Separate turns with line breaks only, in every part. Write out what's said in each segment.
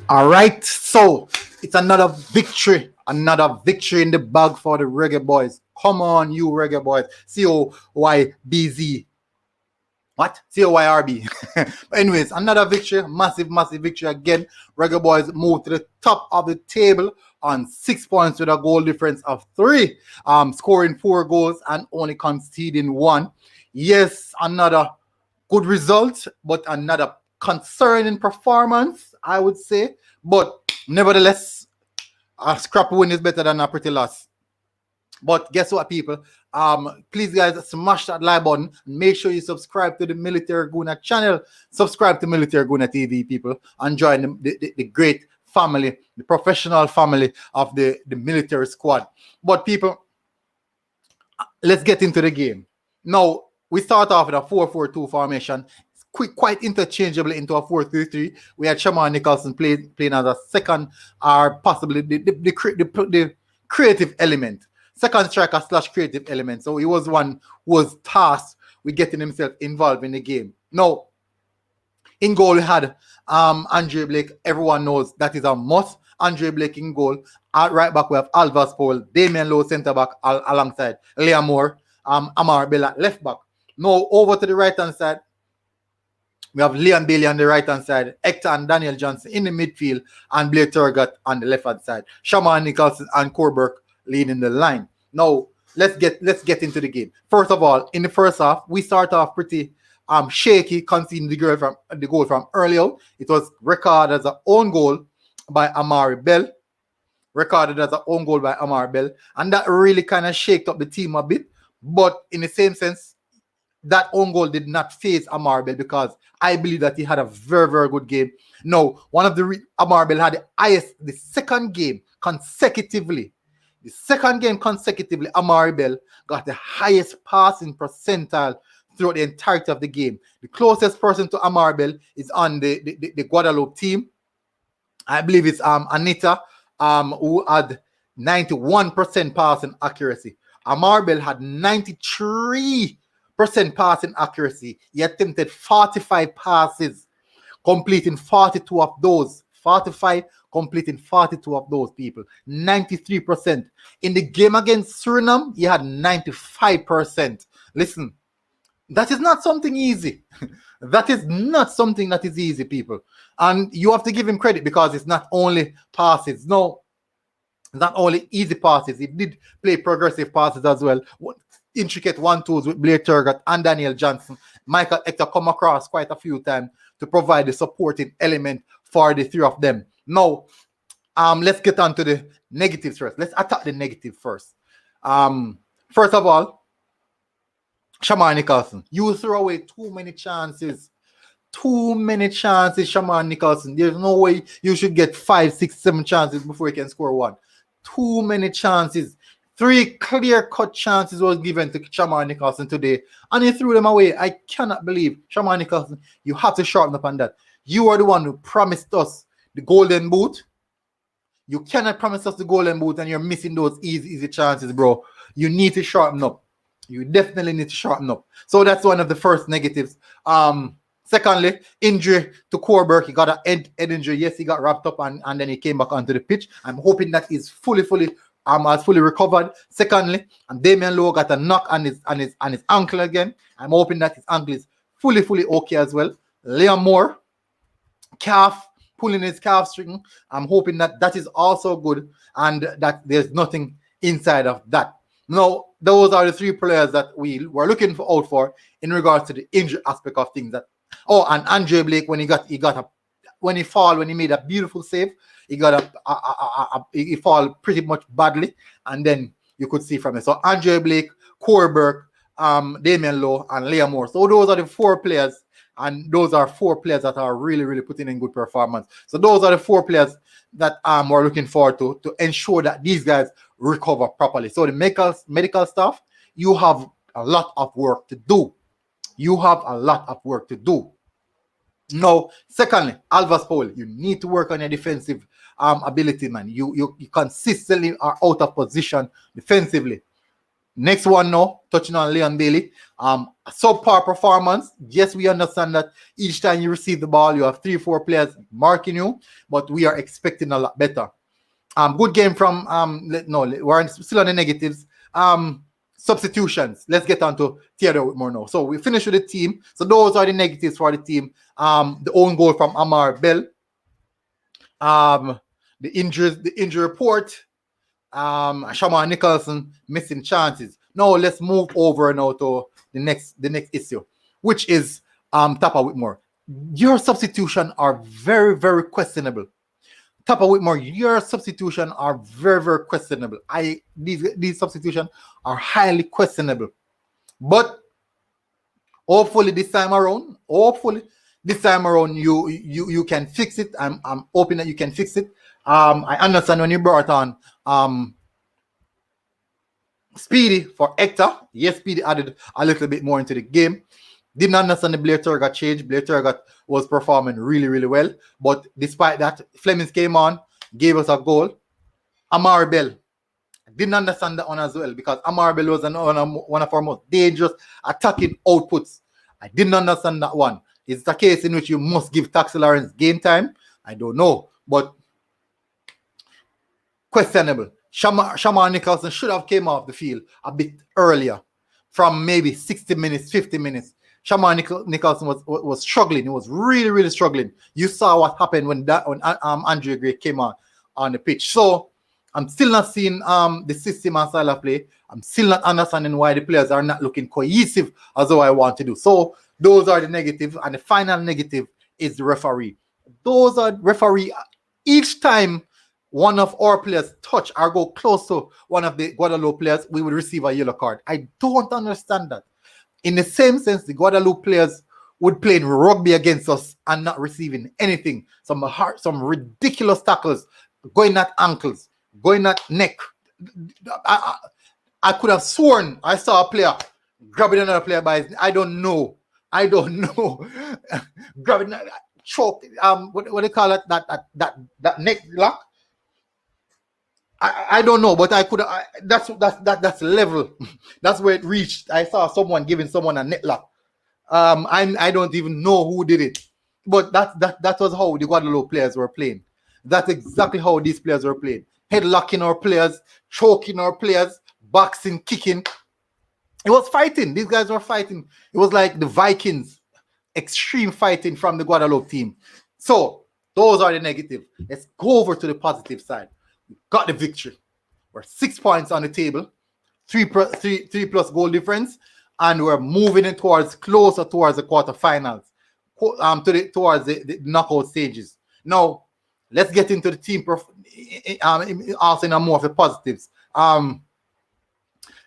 All right, so it's another victory in the bag for the Reggae Boys. Come on, you Reggae Boys. COYBZ. What? COYRB. Anyways, another victory, massive victory again. Reggae Boys moved to the top of the table on 6 points with a goal difference of 3, scoring 4 goals and only conceding 1. Yes, another good result, but another concerning performance, I would say. But nevertheless, a scrap win is better than a pretty loss. But guess what, people? Please, guys, smash that like button. Make sure you subscribe to the Military Guna channel. Subscribe to Military Guna TV, people, and join the great family, the professional family of the military squad. But people, let's get into the game. Now, we start off with a 4-4-2 formation. Quite interchangeable into a 4-3-3. We had Shaman Nicholson playing as a second, or possibly the creative element. Second striker / creative element. So he was one who was tasked with getting himself involved in the game. Now, in goal, we had Andre Blake. Everyone knows that is a must. Andre Blake in goal. At right back, we have Alvas Paul, Damien Lowe, centre back, alongside Liam Moore, Amar Bell left back. Now, over to the right hand side, we have Liam Bailey on the right hand side, Hector and Daniel Johnson in the midfield, and Blair Turgot on the left hand side. Shaman Nicholson and Corberk leading the line. Now, let's get into the game. First of all, in the first half, we start off pretty shaky, conceding the goal from early out. It was recorded as an own goal by Amari Bell. And that really kind of shaked up the team a bit. But in the same sense, that own goal did not phase Amar Bell, because I believe that he had a very good game. No, Amar Bell had the second game consecutively, Amari Bell got the highest passing percentile throughout the entirety of the game. The closest person to Amari Bell is on the Guadeloupe team. I believe it's Anita, who had 91% passing accuracy. Amari Bell had 93% passing accuracy. He attempted 45 passes, completing 42 of those. 45, completing 42 of those, people. 93%. In the game against Suriname, he had 95%. Listen, that is not something easy. That is not something that is easy, people. And you have to give him credit, because it's not only passes. No, not only easy passes. He did play progressive passes as well. Intricate 1-2s with Blair Turgot and Daniel Johnson. Michael Hector come across quite a few times to provide the supporting element for the three of them. Now, let's get on to the negatives first. Let's attack the negative first. First of all, Shaman Nicholson. You throw away too many chances. Shaman Nicholson. There's no way you should get 5, 6, 7 chances before you can score one. Too many chances. 3 clear-cut chances was given to Shaman Nicholson today, and he threw them away. I cannot believe. Shaman Nicholson, you have to sharpen up on that. You are the one who promised us the golden boot. You cannot promise us the golden boot, and you're missing those easy chances, bro. You need to sharpen up. You definitely need to sharpen up. So that's one of the first negatives. Secondly, injury to Corberk. He got an head injury. Yes, he got wrapped up, and then he came back onto the pitch. I'm hoping that he's fully recovered. Secondly, and Damien Lowe got a knock on his ankle again. I'm hoping that his ankle is fully okay as well. Liam Moore, pulling his calf string. I'm hoping that is also good, and that there's nothing inside of that. Now, those are the 3 players that we were looking out for in regards to the injury aspect of things. And Andre Blake, when he made a beautiful save, he fall pretty much badly, and then you could see from it. So Andre Blake, Corberk, Damien Lowe, and Liam Moore. So those are the 4 players, and those are 4 players that are really putting in good performance. So those are the 4 players that we're looking forward to ensure that these guys recover properly. So the medical staff, you have a lot of work to do. Now, secondly, Alvas Paul, you need to work on your defensive ability, man. You consistently are out of position defensively. Next one now, touching on Leon Bailey. Subpar performance. Yes, we understand that each time you receive the ball, you have 3-4 players marking you, but we are expecting a lot better. Good game from we're still on the negatives. Substitutions. Let's get on to Theodore Whitmore now. So we finish with the team. So those are the negatives for the team. The own goal from Amar Bell. The injury report. Shaman Nicholson missing chances. Now let's move over now to the next issue, which is Tapa Whitmore. Your substitution are very, very questionable. Tapa Whitmore, your substitution are very, very questionable. These substitutions are highly questionable. But hopefully this time around, you can fix it. I'm hoping that you can fix it. I understand when you brought on Speedy for Hector. Yes, Speedy added a little bit more into the game. Didn't understand the Blair Turgot change. Blair Turgot was performing really, really well. But despite that, Flemings came on, gave us a goal. Amar Bell. Didn't understand that one as well because Amar Bell was one of our most dangerous attacking outputs. I didn't understand that one. It's the case in which you must give Taxi Lawrence game time. I don't know. But questionable. Shaman Nicholson should have came off the field a bit earlier, from maybe 60 minutes, 50 minutes. Shaman Nicholson was struggling. He was really, really struggling. You saw what happened when Andre Gray came on the pitch. So I'm still not seeing the system and style of play. I'm still not understanding why the players are not looking cohesive as though I want to do. So those are the negatives. And the final negative is the referee. Those are referee. Each time one of our players touch or go close to one of the Guadeloupe players, we will receive a yellow card. I don't understand that. In the same sense, the Guadeloupe players would play in rugby against us and not receiving anything. Some ridiculous tackles, going at ankles, going at neck. I could have sworn I saw a player grabbing another player by his, I don't know. Grabbing, choke, what do you call it? That neck lock? I don't know, but I could. That's level. That's where it reached. I saw someone giving someone a net lock. I don't even know who did it, but that was how the Guadeloupe players were playing. That's exactly how these players were playing. Headlocking our players, choking our players, boxing, kicking. It was fighting. These guys were fighting. It was like the Vikings, extreme fighting from the Guadeloupe team. So those are the negative. Let's go over to the positive side. Got the victory. We're 6 points on the table, three plus goal difference, and we're moving it closer towards the quarterfinals, towards the knockout stages. Now, let's get into the team. Also, in more of the positives.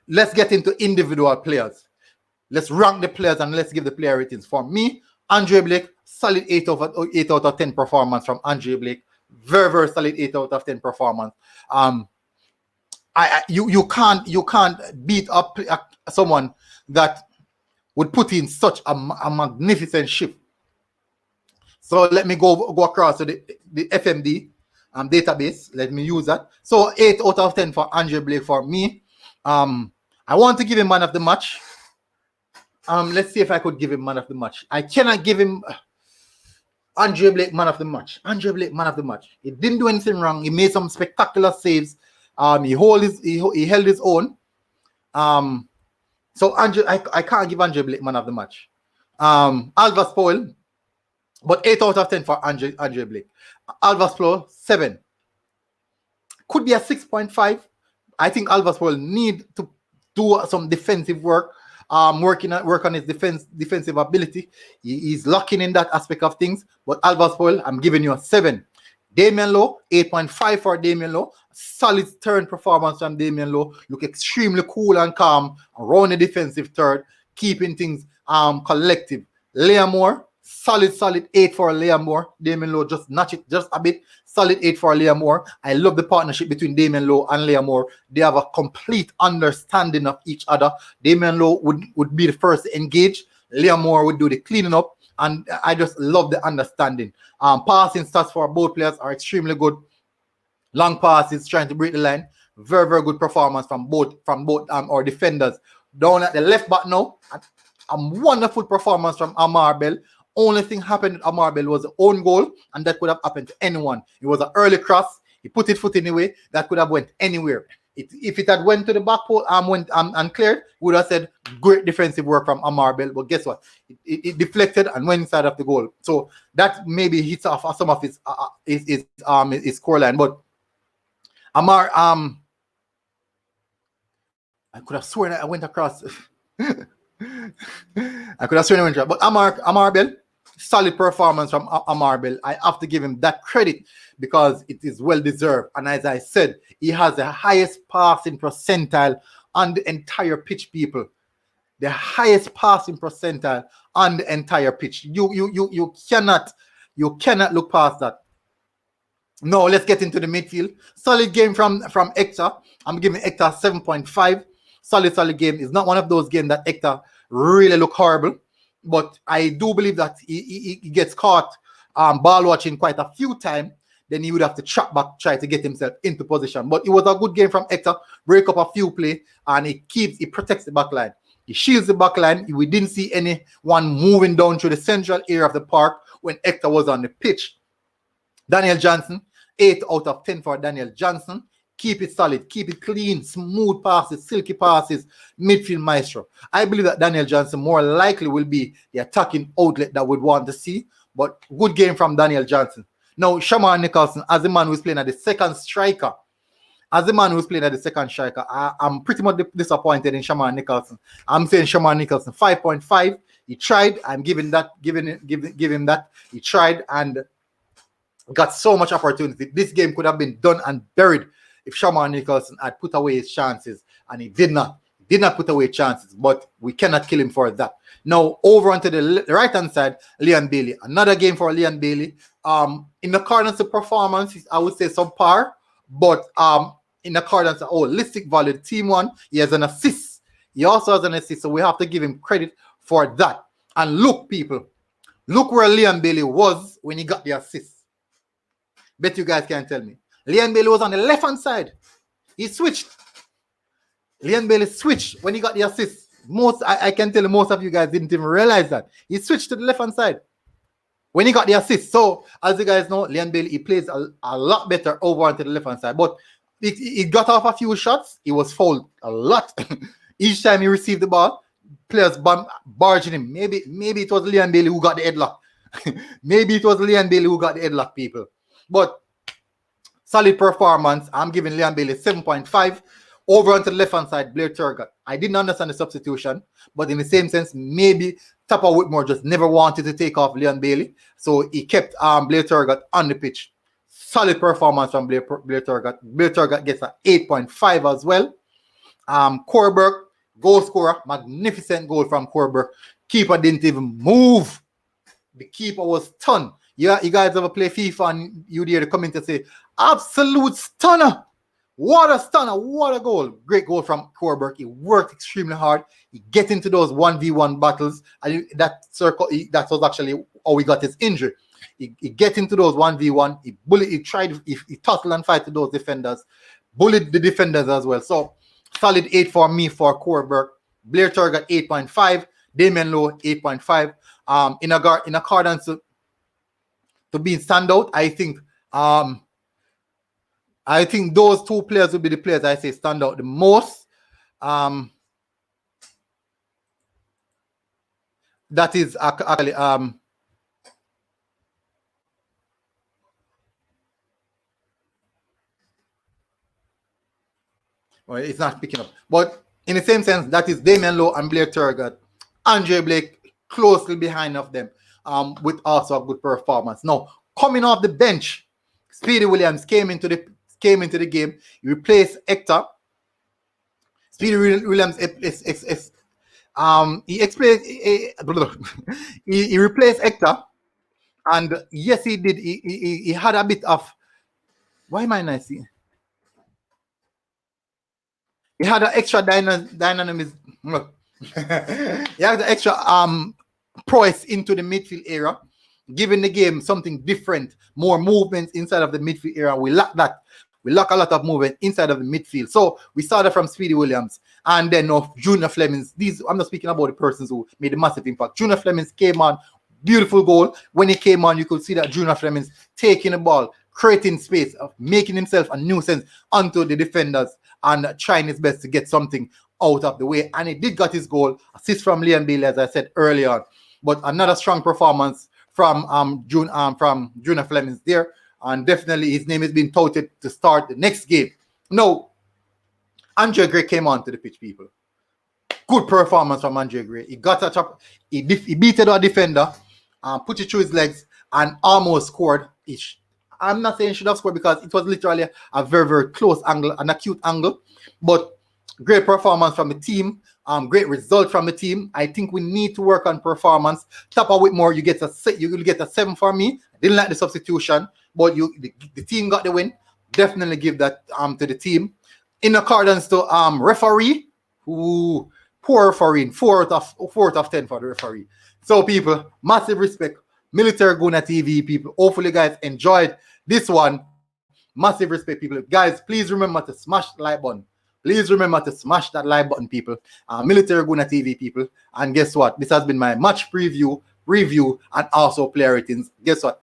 Let's get into individual players. Let's rank the players and let's give the player ratings. For me, Andre Blake, solid 8 out of 10 performance from Andre Blake. Very, very solid 8 out of 10 performance. You can't beat up someone that would put in such a magnificent shift. So let me go across to the FMD database. Let me use that. So 8 out of 10 for Andre Blake for me. I want to give him man of the match. Let's see if I could give him man of the match. I cannot give him Andre Blake man of the match. Andre Blake man of the match. He didn't do anything wrong. He made some spectacular saves. He held his own. So I can't give Andre Blake man of the match. Alvas Powell, but 8 out of 10 for Andre Blake. Alvas Powell 7. Could be a 6.5. I think Alvas Powell need to do some defensive work. Work on his defensive ability. He's locking in that aspect of things. But Alvas Powell, I'm giving you a 7. Damien Lowe, 8.5 for Damien Lowe. Solid turn performance from Damien Lowe. Look extremely cool and calm around the defensive third, keeping things collective. Liam Moore, solid 8 for Liam Moore. Damien Lowe just notch it just a bit. Solid 8 for Liam Moore. I love the partnership between Damien Lowe and Liam Moore. They have a complete understanding of each other. Damien Lowe would be the first to engage. Liam Moore would do the cleaning up. And I just love the understanding. Passing stats for both players are extremely good. Long passes, trying to break the line. Very, very good performance from both our defenders. Down at the left back now, a wonderful performance from Amar Bell. Only thing happened with Amar Bell was the own goal, and that could have happened to anyone. It was an early cross. He put his foot in the way. That could have went anywhere. If it had went to the back pole and cleared, we would have said great defensive work from Amar Bell. But guess what? It deflected and went inside of the goal. So that maybe hits off some of his scoreline. But Amar, I could have sworn I went across. I could have sworn I went across. But Amar Bell, solid performance from Amar Bell. I have to give him that credit because it is well deserved. And as I said, he has the highest passing percentile on the entire pitch, people. The highest passing percentile on the entire pitch. You cannot look past that. No, let's get into the midfield. Solid game from Hector. I'm giving Hector 7.5. Solid game. It's not one of those games that Hector really look horrible. But I do believe that he gets caught ball watching quite a few times. Then he would have to track back, try to get himself into position. But it was a good game from Hector. Break up a few play, and he protects the back line. He shields the back line. We didn't see anyone moving down through the central area of the park when Hector was on the pitch. Daniel Johnson, 8 out of 10 for Daniel Johnson. Keep it solid, keep it clean, smooth passes, silky passes, midfield maestro. I believe that Daniel Johnson more likely will be the attacking outlet that we'd want to see, but good game from Daniel Johnson. Now, Shamar Nicholson, as the man who's playing at the second striker, I'm pretty much disappointed in Shamar Nicholson. I'm saying Shamar Nicholson 5.5. He tried. I'm giving him that. He tried and got so much opportunity. This game could have been done and buried if Shamar Nicholson had put away his chances, and he did not. He did not put away chances, but we cannot kill him for that. Now, over onto the right-hand side, Leon Bailey. Another game for Leon Bailey. In accordance to performance, I would say subpar, but in accordance to holistic value, team one, he has an assist. He also has an assist, so we have to give him credit for that. And look, people, look where Leon Bailey was when he got the assist. Bet you guys can tell me. Leon Bailey was on the left-hand side. He switched. Leon Bailey switched when he got the assist. I can tell you most of you guys didn't even realize that. He switched to the left-hand side when he got the assist. So, as you guys know, Leon Bailey, he plays a lot better over onto the left-hand side. But he got off a few shots. He was fouled a lot. Each time he received the ball, players barging him. Maybe it was Leon Bailey who got the headlock. Maybe it was Leon Bailey who got the headlock, people. But solid performance. I'm giving Leon Bailey 7.5. Over onto the left-hand side, Blair Turgott. I didn't understand the substitution, but in the same sense, maybe Tapper Whitmore just never wanted to take off Leon Bailey, so he kept Blair Turgott on the pitch. Solid performance from Blair Turgott. Blair Turgott gets an 8.5 as well. Corberg, goal scorer. Magnificent goal from Corberg. Keeper didn't even move. The keeper was stunned. Yeah, you guys ever play FIFA and you hear the comment and say, absolute stunner. What a stunner, what a goal. Great goal from Corberg. He worked extremely hard. He get into those 1v1 battles. And that was actually how he got his injury. He get into those 1v1. He tackled and fight to those defenders. Bullied the defenders as well. So, solid 8 for me for Corberg. Blair Turgott 8.5. Damien Lowe 8.5. In accordance to being standout, I think those two players will be the players I say stand out the most. That is actually well, it's not picking up. But in the same sense, that is Damien Lowe and Blair Turgott. Andre Blake closely behind of them, with also a good performance. Now, coming off the bench, Speedy Williams came into the game. He replaced Hector. Speedy Williams he replaced Hector, and yes, he did. He had a bit of, why am I not seeing? He had an extra dynamism. He had the extra prowess into the midfield area, giving the game something different, more movement inside of the midfield area. We lack that We lack a lot of movement inside of the midfield. So we started from Speedy Williams and then Junior Flemings. I'm not speaking about the persons who made a massive impact. Junior Flemings came on, beautiful goal. When he came on, you could see that Junior Flemings taking the ball, creating space, making himself a nuisance onto the defenders and trying his best to get something out of the way. And he did get his goal, assist from Liam Bailey, as I said earlier. But another strong performance from Junior Flemings there. And definitely his name has been touted to start the next game. Now, Andre Gray came on to the pitch, people. Good performance from Andre Gray. He got a chop. He beat a defender, put it through his legs, and almost scored. I'm not saying he should have scored because it was literally a very, very close angle, an acute angle. But great performance from the team. Great result from the team. I think we need to work on performance. Tapa Whitmore, you will get a 7 for me. I didn't like the substitution, but the team got the win. Definitely give that to the team. In accordance to referee, who poor referee, 4 out of 10 for the referee. So people, massive respect. Military Guna TV people. Hopefully guys enjoyed this one. Massive respect, people. Guys, please remember to smash the like button. Please remember to smash that like button, people. Military Guna TV people. And guess what? This has been my match preview, review, and also player ratings. Guess what?